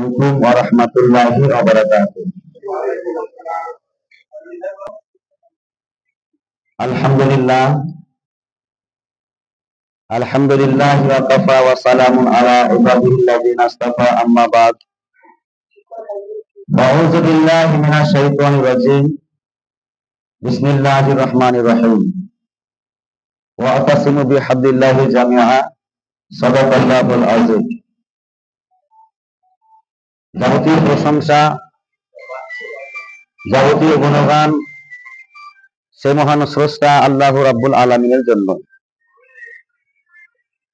আলাইকুম ওয়া রাহমাতুল্লাহি ওয়া বারাকাতুহু। আলহামদুলিল্লাহ ওয়া কাফা ওয়া সালামুন আলা ইবাদিল্লাযিনা ইসতাফা, আম্মা বাদ। আউযু বিল্লাহি মিনাশ শাইতানির রাজীম। বিসমিল্লাহির রহমানির রহিম। ওয়া আতাসিমু বিহাবলিল্লাহি জামিআ। সাদাকাল্লাহুল আযীম। যাবতীয় প্রশংসা, যাবতীয় গুণগান সে মহান স্রষ্টা আল্লাহ রাব্বুল আলামিনের জন্য,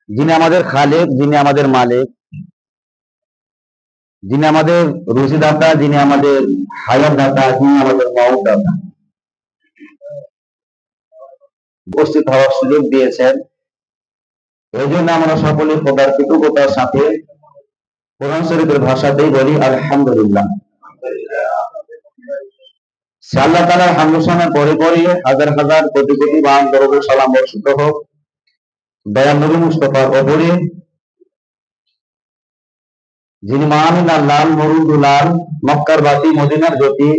যিনি আমাদের খালেক, যিনি আমাদের মালিক, যিনি আমাদের রুজিদাতা, যিনি আমাদের হায়াত দাতা, যিনি আমাদের মওত দাতা। উপস্থিত হওয়ার সুযোগ দিয়েছেন, এই জন্য আমরা সকলে খোদার কৃতজ্ঞতার সাথে কোরআন শরীফের ভাষাতেই বলি আলহামদুলিল্লাহ। সে আল্লাহ তাআলার হামদুসানার পরে পরে হাজার হাজার কোটি কোটি বার দরুদ ও সালাম বর্ষিত হোক দয়ার নবী মুস্তাফার উপরে, যিনি মামিনার লাল মরুদুলাল, মক্কার বাতি মদিনার জ্যোতি,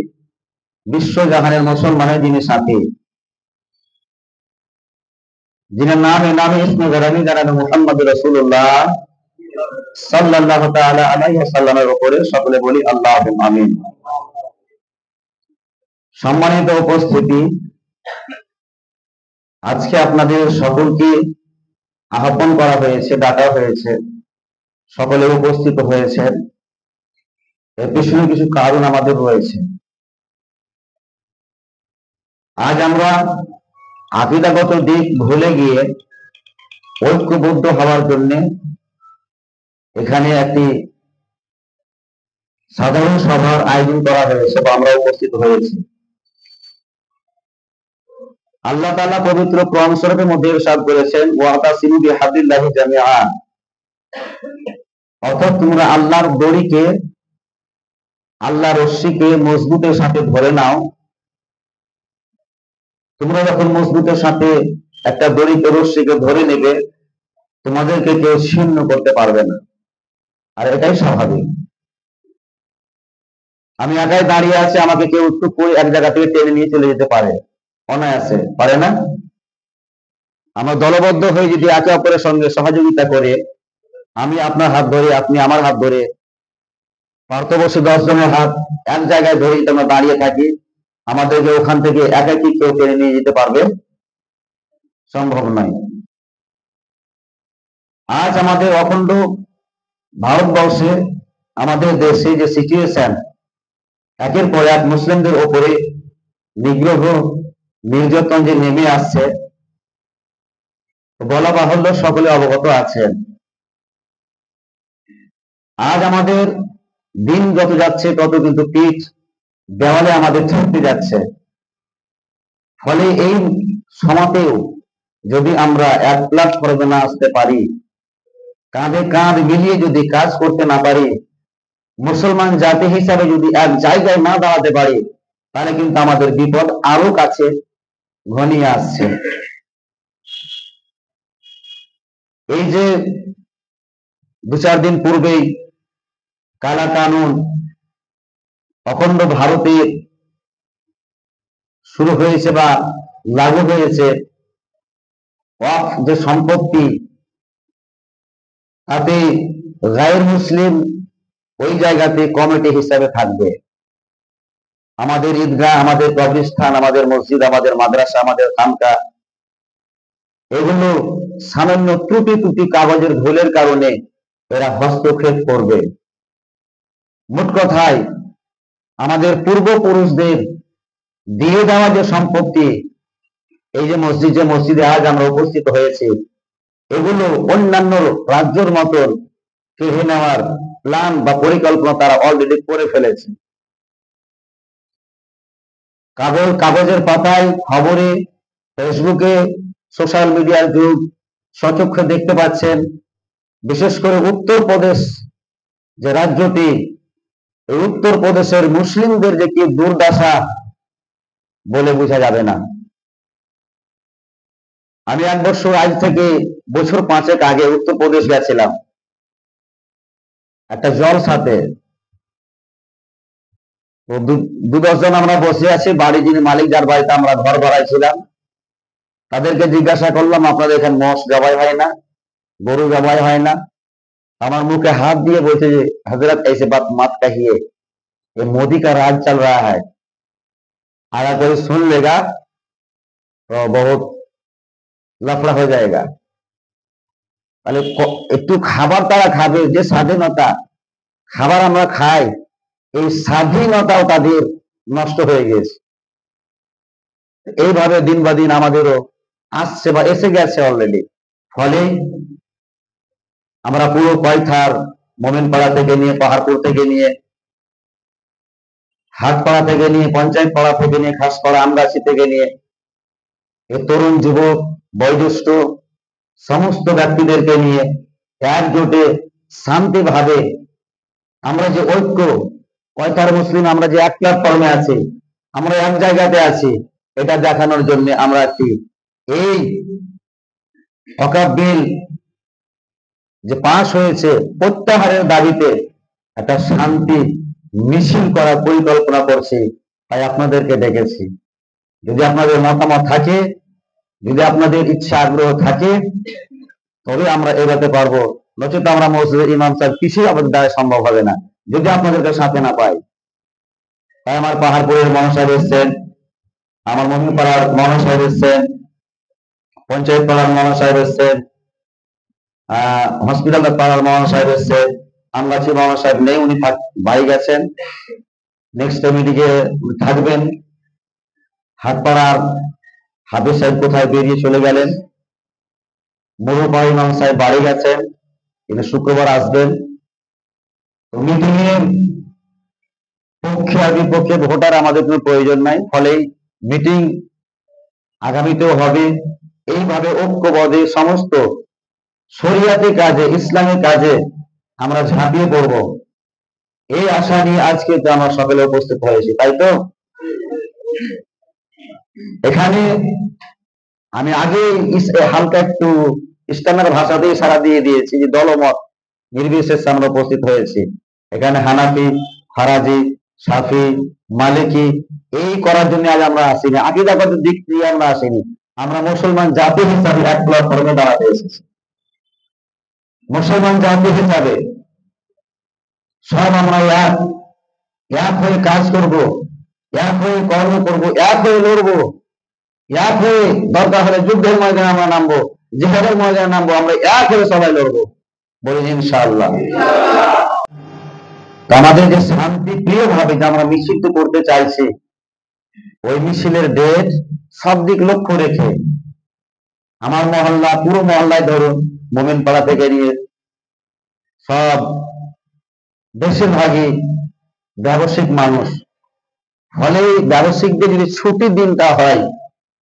বিশ্ব জাহানের মুসলমানের যিনি সাথী, যিনি নামে নামে ইসমে গারামি গারামি মুহাম্মদুর রাসূলুল্লাহ সাল্লাল্লাহু তাআলা আলাইহি ওয়াসাল্লামের উপরে সকলে বলি আল্লাহুম্মা আমিন। সম্মানিত উপস্থিতি, আজকে আপনাদের সকলকে আহ্বান করা হয়েছে, ডাকা হয়েছে, সকলে উপস্থিত হয়েছেন। এর পিছনে কিছু কারণ আমাদের রয়েছে। আজ আমরা আকীদাগত দিক ভুলে গিয়ে ঐক্যবদ্ধ হওয়ার জন্য এখানে একটি সাধারণ সভার আয়োজন করা হয়েছে বা আমরা উপস্থিত হয়েছি। আল্লাহ তাআলা পবিত্র কোরআন শরীফের মধ্যে ইরশাদ করেছেন, ওয়াতাসিমু বিহাবলিল্লাহি জামিআ, অর্থাৎ তোমরা আল্লাহর দড়িকে, আল্লাহর রশ্মিকে মজবুতের সাথে ধরে নাও। তোমরা যখন মজবুতের সাথে একটা দড়িকে, রশ্মিকে ধরে নেবে, তোমাদেরকে কেউ ছিন্ন করতে পারবে না। আর এটাই স্বাভাবিক। আমি একাই দাঁড়িয়ে আছি, আমাকে কেউ টুক করে এক জায়গা থেকে টেনে নিয়ে চলে যেতে পারে, অনায়াসে, পারে না? আমরা দলবদ্ধ হয়ে যদি একে অপরের সঙ্গে সহযোগিতা করে, আমি আপনার হাত ধরে, আপনি আমার হাত ধরে, পার্থবর্তী 10 জনের হাত এক জায়গায় ধরে যদি আমরা দাঁড়িয়ে থাকি, আমাদেরকে ওখান থেকে একাকি কেউ টেনে নিয়ে যেতে পারবে? সম্ভব নয়। আজ আমাদের অখণ্ড ভারতবর্ষে, আমাদের দেশে যে সিচুয়েশন, একের পর এক মুসলিমদের ওপরে নিগ্রহ, নির্যাতন যে নেমে আসছে, বলা বাহুল্য, সকলে অবগত আছেন। আজ আমাদের দিন যত যাচ্ছে তত কিন্তু পিঠ দেওয়ালে আমাদের ঠেকতে যাচ্ছে। ফলে এই সমাতেও যদি আমরা এক প্ল্যাটফর্মে না আসতে পারি, কাঁধে কাঁধ মিলিয়ে যদি কাজ করতে না পারি, মুসলমান জাতি হিসাবে যদি এক জায়গায় না দাঁড়াতে পারি, তাহলে কিন্তু আমাদের বিপদ আরো কাছে ঘনিয়ে আসছে। এই যে 2-4 দিন পূর্বেই কালা কানুন অখণ্ড ভারতে শুরু হয়েছে বা লাগু হয়েছে, ওয়াকফ যে সম্পত্তি, তাতে গায়র মুসলিম ওই জায়গাতে কমিটি হিসাবে থাকবে। আমাদের ঈদগাহ, আমাদের কবরস্থান, আমাদের মসজিদ, আমাদের মাদ্রাসা, আমাদের খানকা, এগুলো সামান্য ত্রুটি ত্রুটি কাগজের ভুলের কারণে এরা হস্তক্ষেপ করবে। মোট কথায় আমাদের পূর্বপুরুষদের দিয়ে দেওয়া যে সম্পত্তি, এই যে মসজিদে আজ আমরা উপস্থিত হয়েছি, এগুলো অন্যান্য রাজ্যের মতন কেড়ে নেওয়ার প্ল্যান বা পরিকল্পনা তারা অলরেডি করে ফেলেছে। কাগজের পাতায়, খবরে, ফেসবুকে, সোশ্যাল মিডিয়ার যুগ, সচক্ষে দেখতে পাচ্ছেন। বিশেষ করে উত্তরপ্রদেশ যে রাজ্যটি, এই উত্তরপ্রদেশের মুসলিমদের যে কি দুর্দশা বলে বোঝা যাবে না। আমি 1 বছর, আজ থেকে বছর 5 আগে উত্তরপ্রদেশ গেছিলাম একটা জলসাতে। তো দু 10 জন আমরা বসে আছি, বাড়ি যিনি মালিক, যার বাড়িতে আমরা ঘর ভাড়াইছিলাম, তাদেরকে জিজ্ঞাসা করলাম আপনাদের এখানে মোষ জবাই হয় না, গরু জবাই হয় না? আমার মুখে হাত দিয়ে বলছে যে हजरत ऐसे बात मत कहिए, ये मोदी का राज चल रहा है, अगर कोई सुन लेगा तो बहुत लफड़ा हो जाएगा। তাহলে একটু খাবার তারা খাবে, যে স্বাধীনতা খাবার আমরা খাই, এই স্বাধীনতাও তাদের নষ্ট হয়ে গেছে। এইভাবে দিন বা দিন আমাদেরও আসছে বা এসে গেছে অলরেডি। ফলে আমরা পুরো কয়থার, মোমেনপাড়া থেকে নিয়ে, পাহাড়পুর থেকে নিয়ে, হাটপাড়া থেকে নিয়ে, পঞ্চায়েত পাড়া থেকে নিয়ে, খাসপাড়া, আমগাছি থেকে নিয়ে, এই তরুণ যুবক বয়োজ্যেষ্ঠ সমস্ত ব্যক্তিদেরকে নিয়ে একজোটে শান্তিভাবে আমরা যে ঐক্য, কয়থার মুসলিম আমরা যে এক প্ল্যাটফর্মে আছি, আমরা এক জায়গাতে আছি, এটা দেখানোর জন্য আমরা একটি এই ওয়াকফ বিল যে পাশ হয়েছে প্রত্যাহারের দাবিতে একটা শান্তি মিছিল করার পরিকল্পনা করছি। তাই আপনাদেরকে ডেকেছি। যদি আপনাদের মতামত থাকে, যদি আপনাদের ইচ্ছা আগ্রহ থাকে, তবে আমরা এগোতে পারবো, নচেত আমরা মসজিদের ইমাম সাহেব কিছুই আমাদের দ্বারা সম্ভব হবে না যদি আপনাদেরকে সাথে না পাই। তাই আমার পাহাড়পুরের মহান সাহেব এসছেন, আমার মোমিনপাড়ার মহান সাহেব এসছেন, পঞ্চায়েত পাড়ার মহান সাহেব এসছেন, হসপিটালের পাড়ার মহান সাহেব এসছেন, আমগাছি মহান সাহেব নেই, উনি বাড়ি গেছেন, নেক্সট মিটিংয়ে থাকবেন। হাটপাড়ার হাফিজ সাহেব কোথায় বেরিয়ে চলে গেলেন, মুরুপাড়া ইমাম সাহেব বাড়ি গেছেন, তিনি শুক্রবার আসবেন। মিটিং এর পক্ষে আর বিপক্ষে ভোটার আমাদের কোনো প্রয়োজন নাই, ফলে মিটিং আগামীতেও হবে। এইভাবে ঐক্যবদ্ধে সমস্ত শরিয়াতি কাজে, ইসলামী কাজে আমরা ঝাঁপিয়ে পড়ব, এই আশা নিয়ে আজকে তো আমরা সকলে উপস্থিত হয়েছি, তাই তো? এখানে আমি আগে হালকা একটু ইসলামের ভাষাতেই সারা দিয়ে দিয়েছি যে দলমত নির্বিশেষে আমরা উপস্থিত হয়েছি। এখানে হানাফি, ফারাজি, সাফি, মালিকি এই করার জন্য আজ আমরা আসিনি, আকীদাগত দিক দিয়ে আমরা আসিনি। আমরা মুসলমান জাতি হিসাবে এক প্ল্যাটফর্মে দাঁড়াতে এসেছি। মুসলমান জাতি হিসাবে সব আমরা এক হয়ে কাজ করব, এক হয়ে কর্ম করব, এক হয়ে লড়বো, এক হয়ে দরকার হলে যুদ্ধের ময়দানে আমরা নামবো, জিহাদের ময়দানে নামবো, আমরা এক হয়ে সবাই লড়বো, বলি ইনশাআল্লাহ। আমাদের যে শান্তি প্রিয় ভাবে যে আমরা মিছিল করতে চাইছি, ওই মিছিলের ডেট সব দিক লক্ষ্য রেখে আমার মহল্লা, পুরো মহল্লায় ধরুন, মোমেনপাড়া থেকে নিয়ে সব বেশিরভাগই ব্যবসায়িক মানুষ, ফলে ব্যবসায়িকদের যদি ছুটির দিনটা হয়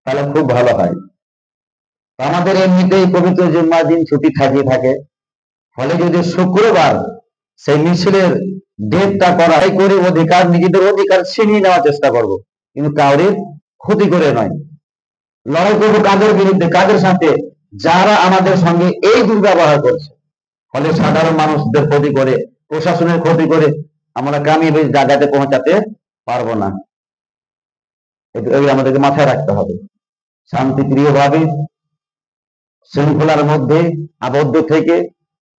তাহলে খুব ভালো হয়। আমাদের এমনিতেই পবিত্র জুম্মার দিন ছুটি থাকে, ফলে যদি শুক্রবার সেই মিছিলের ডেটটা করাই করে অধিকার, নিজেদের অধিকার ছিনিয়ে নেওয়ার চেষ্টা করব, কিন্তু কাউরে ক্ষতি করে নয়। লড়াই করবো কাদের বিরুদ্ধে, কাদের সাথে? যারা আমাদের সঙ্গে এই দুর্ব্যবহার করছে, ফলে সাধারণ মানুষদের ক্ষতি করে, প্রশাসনের ক্ষতি করে আমরা কামিয়ে জায়গাতে পৌঁছাতে পারবো না। আমাদেরকে মাথায় রাখতে হবে। শান্তিপ্রিয় ভাবে, শৃঙ্খলার মধ্যে আবদ্ধ থেকে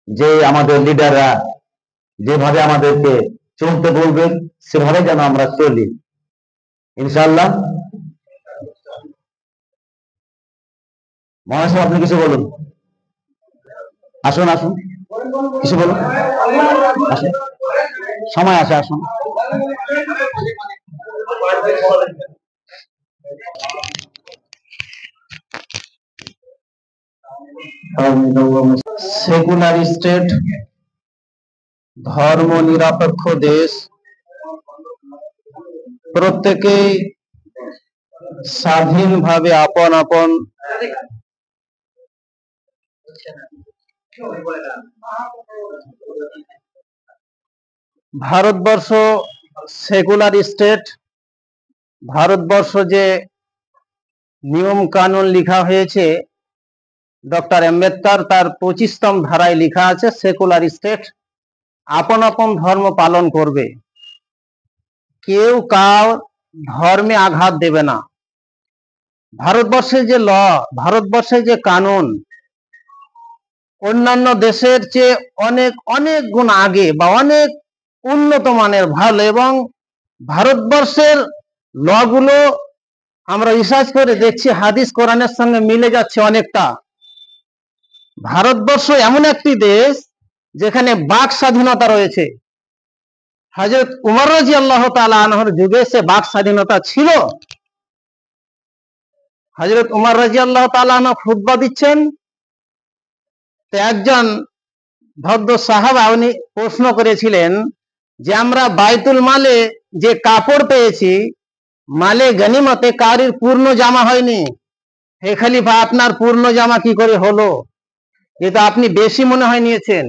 যে আমাদের লিডাররা যেভাবে আমাদেরকে চলতে বলবেন, সেভাবে যেন আমরা চলি, ইনশাআল্লাহ। মহাশয় আপনি কিছু বলুন, আসুন আসুন, কিছু বলুন, আসুন, সময় আছে, আসুন। সেকুলার স্টেট, ধর্ম নিরপেক্ষ দেশ, প্রত্যেকেই স্বাধীনভাবে আপন আপন ভারতবর্ষ সেকুলার স্টেট, ভারতবর্ষ যে নিয়ম কানুন লিখা হয়েছে, ডক্টর আম্বেদকর তার 25তম ধারায় লিখা আছে সেকুলার স্টেট আপন আপন ধর্ম পালন করবে। কেউ কার ধর্মে আঘাত দেবে না। ভারতবর্ষের যে ল, ভারতবর্ষের যে কানুন অন্যান্য দেশের চেয়ে অনেক অনেক গুণ আগে বা অনেক উন্নত মানের ভালো, এবং ভারতবর্ষের ল গুলো আমরা রিসার্চ করে দেখছি হাদিস কোরআনের সঙ্গে মিলে যাচ্ছে অনেকটা। ভারতবর্ষ এমন একটি দেশ যেখানে বাক স্বাধীনতা রয়েছে। হযরত উমর রাদিয়াল্লাহু তাআলা আনহুর যুগে সে বাক স্বাধীনতা ছিল। হযরত উমর রাদিয়াল্লাহু তাআলা আনহু খুতবা দিচ্ছেন, তো একজন ভদ্র সাহাবা উনি প্রশ্ন করেছিলেন যে আমরা বাইতুল মালে যে কাপড় পেয়েছি, মালে গনিমতে কারির পূর্ণ জামা হয়নি, হে খলিফা আপনার পূর্ণ জামা কি করে হলো? এটা আপনি বেশি মনে হয় নিয়েছেন।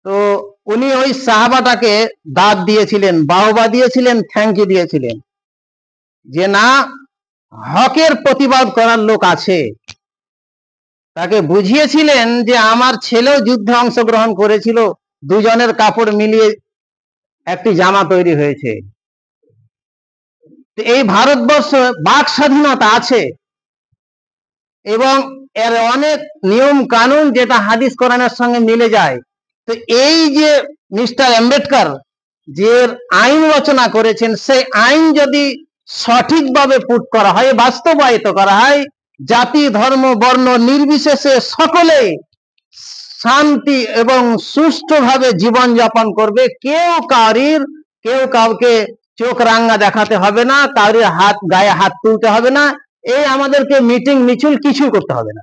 তো উনি ওই সাহাবাটাকে দাঁত দিয়েছিলেন, বাহবা দিয়েছিলেন, থ্যাংক ইউ দিয়েছিলেন, যে না, হকের প্রতিবাদ করার লোক আছে। তাকে বুঝিয়েছিলেন যে আমার ছেলেও যুদ্ধে অংশগ্রহণ করেছিল, দুজনের কাপড় মিলিয়ে একটি জামা তৈরি হয়েছে। এই ভারতবর্ষ বাক স্বাধীনতা আছে এবং এর অনেক নিয়ম কানুন যেটা হাদিস কোরআনের সঙ্গে মিলে যায়। তো এই যে মিস্টার আম্বেদকর যে আইন রচনা করেছেন, সেই আইন যদি সঠিকভাবে পুট করা হয়, বাস্তবায়িত করা হয়, জাতি ধর্ম বর্ণ নির্বিশেষে সকলে শান্তি এবং সুষ্ঠুভাবে জীবন যাপন করবে। কেউ কাউকে চোখ রাঙা দেখাতে হবে না, কারোর হাত গায়ে হাত তুলতে হবে না, এই আমাদেরকে মিটিং মিছিল কিছু করতে হবে না।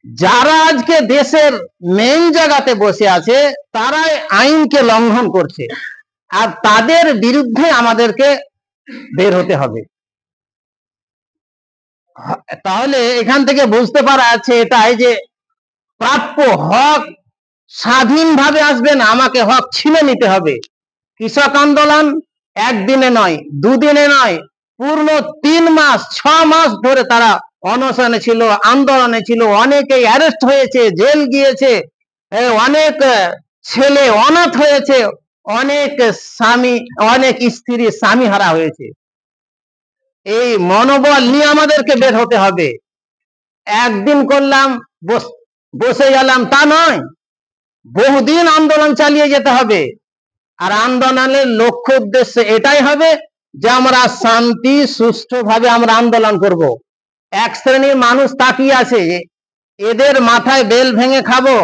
যারা আজকে দেশের মেইন জায়গাতে বসে আছে তারাই আইনকে লঙ্ঘন করছে, আর তাদের বিরুদ্ধে আমাদেরকে বের হতে হবে। তাহলে এখান থেকে বুঝতে পারা যাচ্ছে এটাই যে প্রাপ্য হক স্বাধীনভাবে আসবে না, আমাকে হক ছিনে নিতে হবে। কৃষক আন্দোলন একদিনে নয়, দুদিনে নয়, পূর্ণ 3 মাস 6 মাস ধরে তারা অনশনে ছিল, আন্দোলনে ছিল, অনেকেই অ্যারেস্ট হয়েছে, জেল গিয়েছে, অনেক ছেলে অনাথ হয়েছে, অনেক স্ত্রী স্বামী হারা হয়েছে। এই মনোবল নিয়ে আমাদেরকে বের হতে হবে। একদিন করলাম বসে গেলাম তা নয়, বহুদিন আন্দোলন চালিয়ে যেতে হবে। আর আন্দোলনের লক্ষ্য উদ্দেশ্য এটাই হবে যে আমরা শান্তি সুষ্ঠুভাবে আমরা আন্দোলন করব। এক শ্রেণীর মানুষ তাকিয়ে আছে, এদের মাথায় বেল ভেঙে খাবো,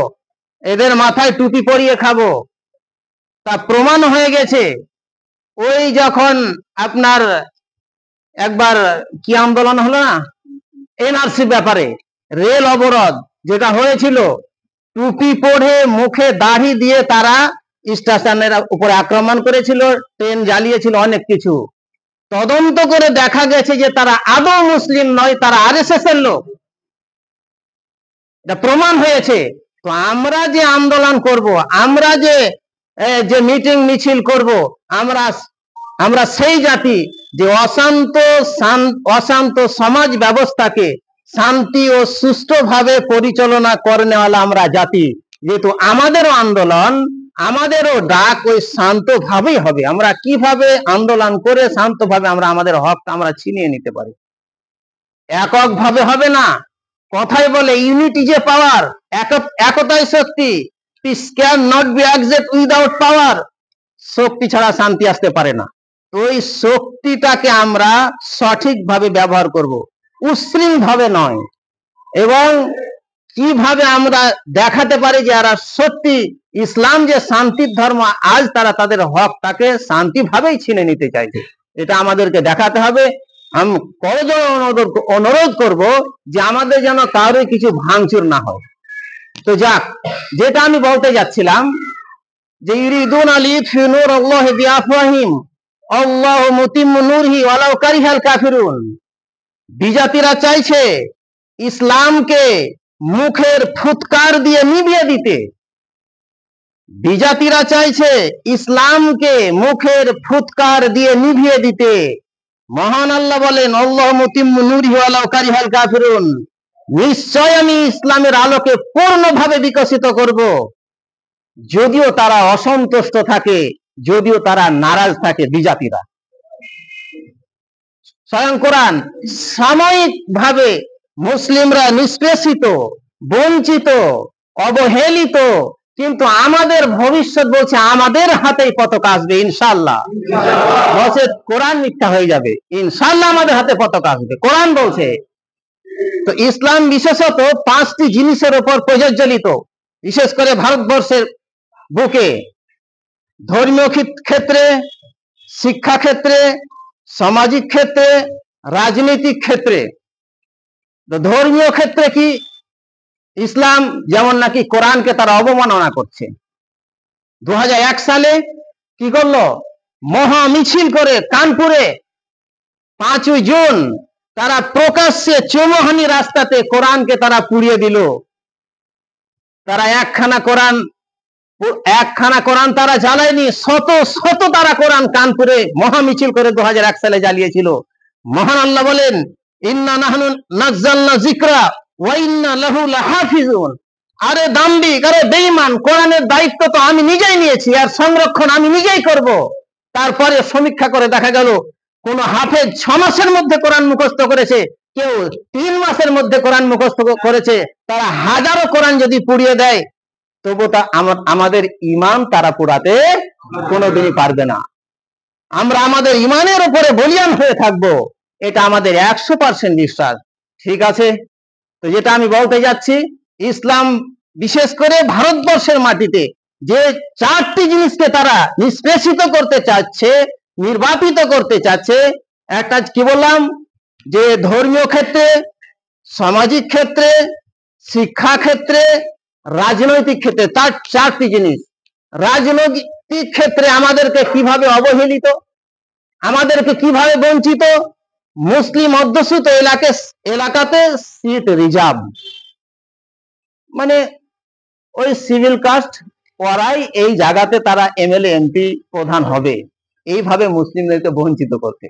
এদের মাথায় টুপি পরিয়ে খাবো। তা প্রমাণ হয়ে গেছে। ওই যখন আপনার একবার কি আন্দোলন হলো না, এনআরসি ব্যাপারে রেল অবরোধ যেটা হয়েছিল, টুপি পরে মুখে দাড়ি দিয়ে তারা স্টেশনের উপরে আক্রমণ করেছিল, ট্রেন জ্বালিয়েছিল, অনেক কিছু। তদন্ত করে দেখা গেছে যে তারা আদৌ মুসলিম নয়, তারা আরএসএস এর লোক, এটা প্রমাণ হয়েছে। তো আমরা যে আন্দোলন করব, আমরা যে মিটিং মিছিল করব, আমরা সেই জাতি যে অশান্ত সমাজ ব্যবস্থাকে শান্তি ও সুষ্ঠুভাবে পরিচালনা করেনেওয়ালা আমরা জাতি। যেহেতু আমাদেরও আন্দোলন, আমাদেরও ডাক ওই শান্তভাবেই হবে। আমরা কিভাবে আন্দোলন করে শান্তভাবে আমরা আমাদের হক আমরা ছিনিয়ে নিতে পারি, একক ভাবে হবে না। কথাই বলে ইউনিটি যে পাওয়ার, একতাই শক্তি। Peace can not be exist without power. শক্তি ছাড়া শান্তি আসতে পারে না। তো ওই শক্তিটাকে আমরা সঠিকভাবে ব্যবহার করব, উশৃঙ্খল ভাবে নয়। এবং কিভাবে আমরা দেখাতে পারি যে এরা সত্যি ইসলাম যে শান্তির ধর্ম, আজ তারা তাদের হকটাকে শান্তিভাবেই ছিনে নিতে চাইছে, এটা আমাদেরকে দেখাতে হবে। আমি করজোড়ে অনুরোধ করব যে আমাদের যেন কারোর কিছু ভাঙচুর না হয়। তো যাক, যেটা আমি বলতে যাচ্ছিলাম যে ইউরিদুন লিইউতফিউ নূরাল্লাহি বিআফওয়াহিম আল্লাহু মুতিম্মু নূরিহি ওয়ালাউ কারিহাল কাফিরুন। বিজাতিরা চাইছে ইসলামকে মুখের ফুৎকার দিয়ে নিভিয়ে দিতে। বিজাতিরা চাইছে ইসলামকে মুখের ফুৎকার দিয়ে নিভিয়ে দিতে। মহান আল্লাহ বলেন, আল্লাহু মুতিম্মু নূরিহি ওয়ালাউ কারিহাল কাফিরুন, নিশ্চয় আমি ইসলামের আলোকে পূর্ণভাবে বিকশিত করব, যদিও তারা অসন্তুষ্ট থাকে। যদিও তারা নারাজ থাকে বিজাতিরা। স্বয়ং কোরআন সাময়িক ভাবে মুসলিমরা নিষ্পেষিত, বঞ্চিত, অবহেলিত, কিন্তু আমাদের ভবিষ্যৎ বলছে আমাদের হাতেই পতাকা আসবে ইনশাআল্লাহ। বলছে কোরআন মিথ্যা হয়ে যাবে, ইনশাআল্লাহ আমাদের হাতে পতাকা আসবে, কোরআন বলছে। তো ইসলাম বিশেষত 5টি জিনিসের উপর প্রজ্বলিত, বিশেষ করে ভারতবর্ষের বুকে, ধর্মীয় ক্ষেত্রে, শিক্ষা ক্ষেত্রে, সামাজিক ক্ষেত্রে, রাজনৈতিক ক্ষেত্রে। তো ধর্মীয় ক্ষেত্রে কি, ইসলাম যেমন নাকি কোরআনকে তারা অবমাননা করছে। 2001 সালে কি করলো, মহা মিছিল করে কানপুরে 5ই জুন তারা প্রকাশ্যে চৌমুহনী রাস্তাতে কোরআনকে তারা পুড়িয়ে দিল। তারা একখানা কোরআন তারা জ্বালায়নি, শত শত তারা কোরআন কানপুরে মহা মিছিল করে 2001 সালে জ্বালিয়েছিল। মহান আল্লাহ বলেন, ইন্না নাহনু নাযালনা যিকরা ওয়া ইন্না লাহু লাহাফিজুন। আরে দাম্ভিক, আরে বেঈমান, কোরআনের দায়িত্ব তো আমি নিজেই নিয়েছি, আর সংরক্ষণ আমি নিজেই করব। তারপরে সমীক্ষা করে দেখা গেল কোন হাফেজ 6 মাসের মধ্যে কোরআন মুখস্থ করেছে, কেউ 3 মাসের মধ্যে কোরআন মুখস্থ করেছে। তারা হাজারো কোরআন যদি পুড়িয়ে দেয় তবু তা আমাদের ঈমান তারা পোড়াতে কোনোদিনই পারবে না। আমরা আমাদের ঈমানের উপরে বলিয়ান হয়ে থাকবো, এটা আমাদের 100% বিশ্বাস। ঠিক আছে, তো যেটা আমি বলতে যাচ্ছি, ইসলাম বিশেষ করে ভারতবর্ষের মাটিতে যে 4টি জিনিসকে তারা নিষ্পেষিত করতে চাচ্ছে, নির্বাপিত করতে চাচ্ছে, একটা কি বললাম, যে ধর্মীয় ক্ষেত্রে, সামাজিক ক্ষেত্রে, শিক্ষা ক্ষেত্রে, রাজনৈতিক ক্ষেত্রে, তার 4টি জিনিস। রাজনৈতিক ক্ষেত্রে আমাদেরকে কিভাবে অবহেলিত, আমাদেরকে কিভাবে বঞ্চিত, মুসলিম অধ্যুষিত এলাকাতে সিট রিজার্ভ, মানে ওই সিভিল কাস্ট, ওরাই এই জায়গাতে তারা এমএলএ এমপি প্রধান হবে, এইভাবে মুসলিমদেরকে বঞ্চিত করতে।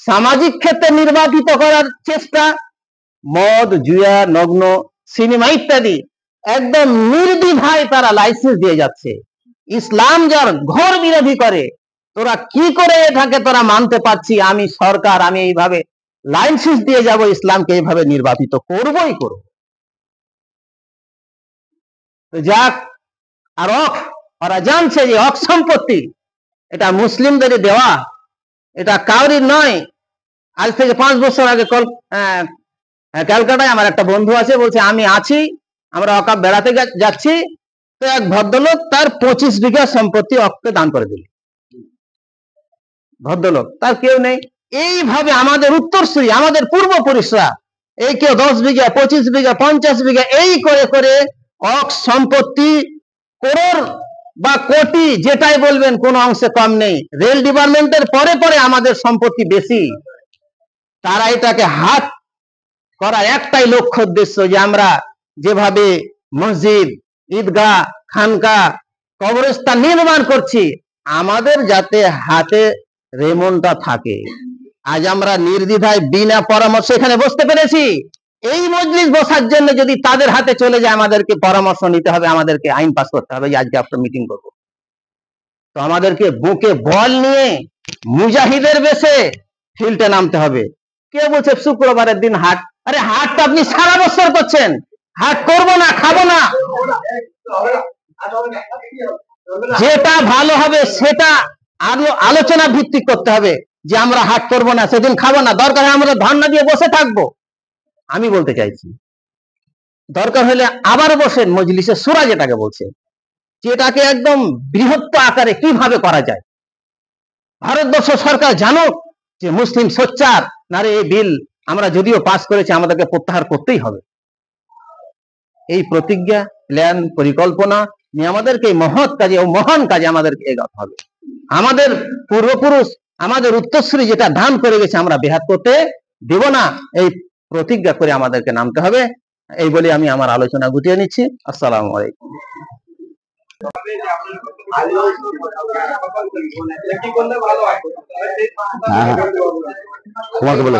সামাজিক ক্ষেত্রে নির্বাচিত করার চেষ্টা, মদ, জুয়া, নগ্ন সিনেমা ইত্যাদি একদম নির্দ্বিধায় তারা লাইসেন্স দিয়ে যাচ্ছে। ইসলাম যার ঘর বিরোধী করে, তোরা কি করে এটাকে তোরা মানতে পারছি, আমি সরকার, আমি এইভাবে লাইসেন্স দিয়ে যাব, ইসলামকে এইভাবে নির্বাচিত করবই করব। তো যাক, আর ওরা জানছে যে হক সম্পত্তি এটা মুসলিমদেরই দেওয়া, এটা কাউরির নয়। আজ থেকে 5 বছর আগে ক্যালকাটায় আমার একটা বন্ধু আছে, বলছে আমি আছি, আমরা ওয়াকফ বেড়াতে যাচ্ছি, তো এক ভদ্রলোক তার 25 বিঘা সম্পত্তি ওয়াকফে দান করে দিল। ভদ্রলোক, তার কেউ নেই। এইভাবে আমাদের উত্তরসূরি, আমাদের পূর্বপুরুষরা, এই কেউ 10 বিঘা, 25 বিঘা, 50 বিঘা, এই করে করে ওয়াকফ সম্পত্তি করোড় বা কোটি, যেটাই বলবেন, কোন অংশে কম নেই। রেল ডিপার্টমেন্টের পরে পরে আমাদের সম্পত্তি বেশি। তারা এটাকে হাত করার একটাই লক্ষ্য উদ্দেশ্য, যে আমরা যেভাবে মসজিদ, ঈদগাহ, খানকা, কবরস্থান নির্মাণ করছি, আমাদের যাতে হাতে রেমনটা থাকে। আজ আমরা নির্দ্বিধায় বিনা পরামর্শ এখানে বসতে পেরেছি। এই মজলিস বসার জন্য যদি তাদের হাতে চলে যায়, আমাদেরকে পরামর্শ নিতে হবে, আমাদেরকে আইন পাস করতে হবে যে আজকে আপনার মিটিং করবো। তো আমাদেরকে বুকে বল নিয়ে মুজাহিদের বেশে ফিল্ডে নামতে হবে। কে বলছে শুক্রবারের দিন হাট? আরে হাটটা আপনি সারা বছর করছেন, হাট করবো না, খাবো না, যেটা ভালো হবে সেটা আলোচনা ভিত্তিক করতে হবে। যে আমরা হাট করবো না, সেদিন খাবো না, দরকার হয় আমরা ধর্ণা দিয়ে বসে থাকবো। আমি বলতে চাইছি, দরকার হলে আবার বসেন মজলিসে সূরা, যেটাকে বলছে, যেটাকে একদম বৃহত্ত আকারে কিভাবে করা যায়। ভারতবর্ষ সরকার জানুক যে মুসলিম সোচ্চার, নারে এই বিল আমরা যদিও পাস করেছি, আমাদেরকে প্রত্যাহার করতেই হবে। এই প্রতিজ্ঞা, প্ল্যান, পরিকল্পনা নিয়ে আমাদেরকে এই মহৎ কাজে ও মহান কাজে আমাদেরকে এগোতে হবে। আমাদের পূর্বপুরুষ, আমাদের উত্তরসূরি যেটা দান করে গেছে, আমরা বেহাত করতে দেব না, এই প্রতিজ্ঞা করে আমাদেরকে নামতে হবে। এই বলে আমি আমার আলোচনা গুটিয়ে নিচ্ছি। আসসালামু আলাইকুম। তোমাকে বলে